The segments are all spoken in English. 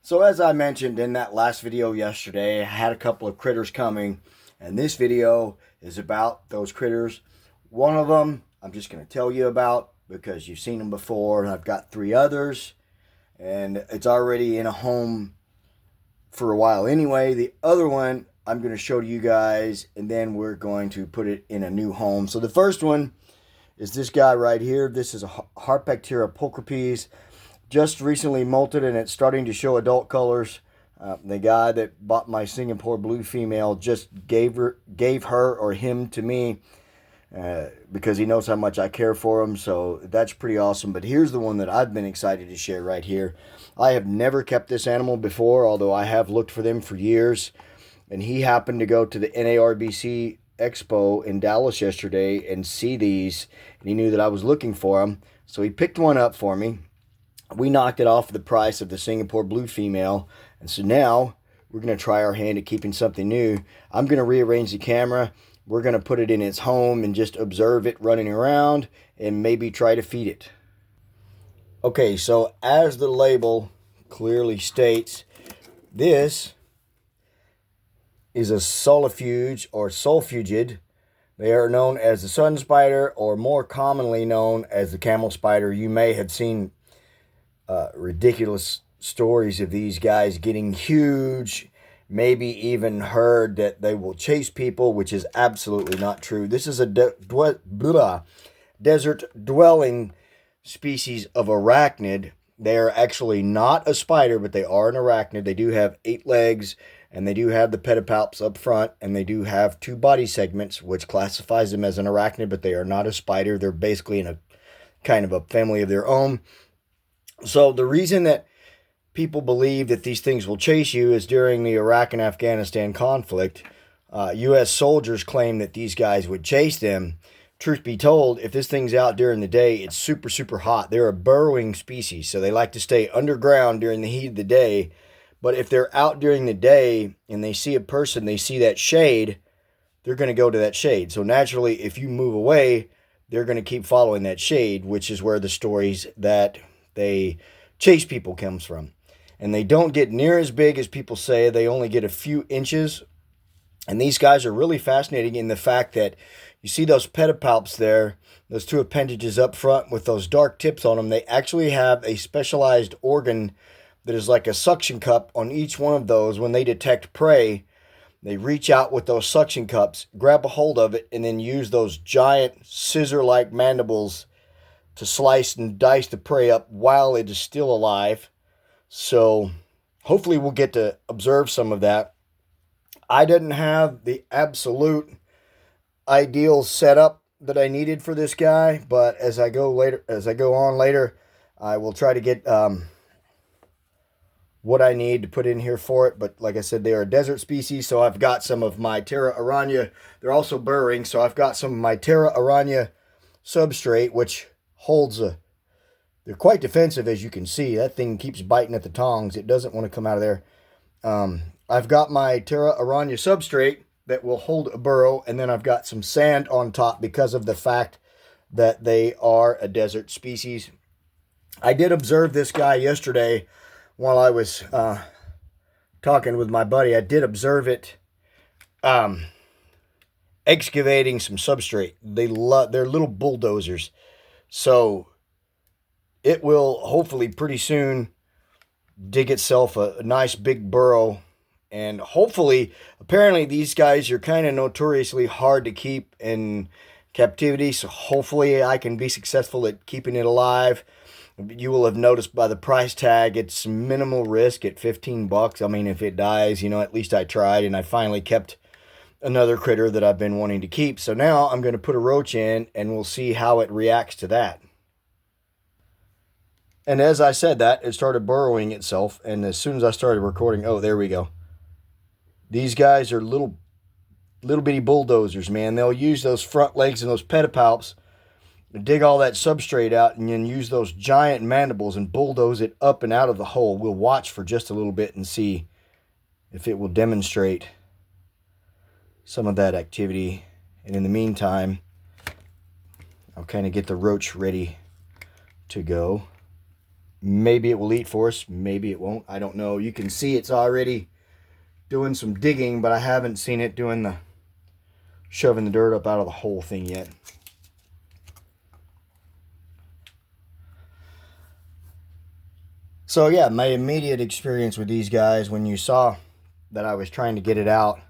So as I mentioned in that last video yesterday, I had a couple of critters coming, and this video is about those critters. One of them I'm just going to tell you about because you've seen them before, and I've got three others, and it's already in a home for a while anyway. The other one I'm going to show to you guys, and then we're going to put it in a new home. So the first one is this guy right here. This is a Harpactira pulchripes. Just recently molted, and it's starting to show adult colors. The guy that bought my Singapore blue female just gave her or him to me because he knows how much I care for him. So that's pretty awesome. But here's the one that I've been excited to share right here. I have never kept this animal before, although I have looked for them for years. And he happened to go to the NARBC Expo in Dallas yesterday and see these, and he knew that I was looking for them. So he picked one up for me. We knocked it off the price of the Singapore blue female, and so now we're going to try our hand at keeping something new. I'm going to rearrange the camera. We're going to put it in its home and just observe it running around and maybe try to feed it. Okay, so as the label clearly states, this is a solifuge or sulfugid. They are known as the sun spider, or more commonly known as the camel spider. You may have seen ridiculous stories of these guys getting huge, maybe even heard that they will chase people, which is absolutely not true. This is a desert dwelling species of arachnid. They are actually not a spider, but they are an arachnid. They do have 8 legs, and they do have the pedipalps up front, and they do have 2 body segments, which classifies them as an arachnid, but they are not a spider. They're basically in a kind of a family of their own. So the reason that people believe that these things will chase you is during the Iraq and Afghanistan conflict, U.S. soldiers claim that these guys would chase them. Truth be told, if this thing's out during the day, it's super, super hot. They're a burrowing species, so they like to stay underground during the heat of the day. But if they're out during the day and they see a person, they see that shade, they're going to go to that shade. So naturally, if you move away, they're going to keep following that shade, which is where the stories that they chase people comes from. And they don't get near as big as people say. They only get a few inches. And these guys are really fascinating in the fact that you see those pedipalps there, those 2 appendages up front with those dark tips on them. They actually have a specialized organ that is like a suction cup on each one of those. When they detect prey, they reach out with those suction cups, grab a hold of it, and then use those giant scissor-like mandibles to slice and dice the prey up while it is still alive. So hopefully we'll get to observe some of that. I didn't have the absolute ideal setup that I needed for this guy, but as I go on later, I will try to get what I need to put in here for it. But like I said, they are a desert species, so I've got some of my Terra Aranya. They're also burrowing, so I've got some of my Terra Aranya substrate, which holds they're quite defensive, as you can see. That thing keeps biting at the tongs. It doesn't want to come out of there. I've got my Terra Aranya substrate that will hold a burrow, and then I've got some sand on top because of the fact that they are a desert species. I did observe this guy yesterday while I was talking with my buddy. I did observe it excavating some substrate. They're little bulldozers. So it will hopefully pretty soon dig itself a nice big burrow. And hopefully, apparently these guys are kind of notoriously hard to keep in captivity. So hopefully I can be successful at keeping it alive. You will have noticed by the price tag, it's minimal risk at $15. I mean, if it dies, at least I tried, and I finally kept another critter that I've been wanting to keep. So now I'm going to put a roach in, and we'll see how it reacts to that. And as I said that, it started burrowing itself, and as soon as I started recording, oh, there we go. These guys are little bitty bulldozers, man. They'll use those front legs and those pedipalps to dig all that substrate out, and then use those giant mandibles and bulldoze it up and out of the hole. We'll watch for just a little bit and see if it will demonstrate some of that activity. And in the meantime, I'll kind of get the roach ready to go. Maybe it will eat for us. Maybe it won't. I don't know. You can see it's already doing some digging, but I haven't seen it doing the shoving the dirt up out of the whole thing yet. So yeah, my immediate experience with these guys, when you saw that I was trying to get it out,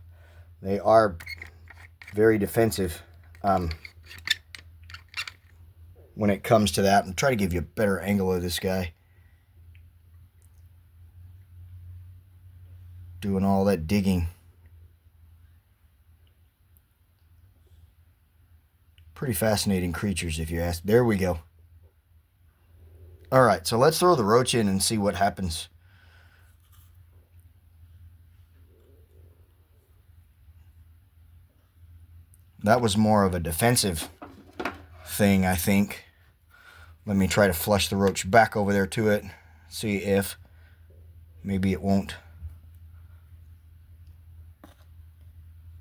they are very defensive when it comes to that. And try to give you a better angle of this guy doing all that digging. Pretty fascinating creatures, if you ask. There we go. All right, so let's throw the roach in and see what happens. That was more of a defensive thing, I think. Let me try to flush the roach back over there to it. See if maybe it won't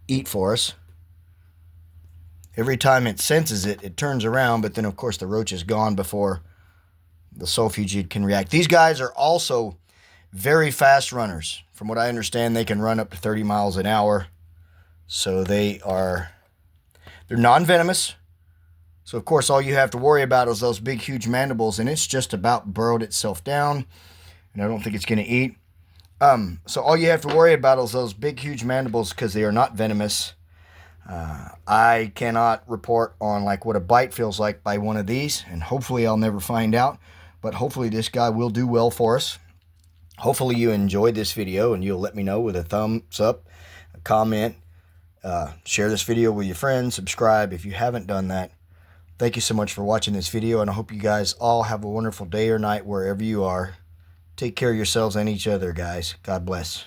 eat for us. Every time it senses it, it turns around, but then of course the roach is gone before the sulfugid can react. These guys are also very fast runners. From what I understand, they can run up to 30 miles an hour. So they're non-venomous. So of course all you have to worry about is those big huge mandibles, and it's just about burrowed itself down, and I don't think it's going to eat. So all you have to worry about is those big huge mandibles, because they are not venomous. I cannot report on like what a bite feels like by one of these, and hopefully I'll never find out, but hopefully this guy will do well for us. Hopefully you enjoyed this video, and you'll let me know with a thumbs up, a comment, share this video with your friends, subscribe if you haven't done that. Thank you so much for watching this video, and I hope you guys all have a wonderful day or night wherever you are. Take care of yourselves and each other, guys. God bless.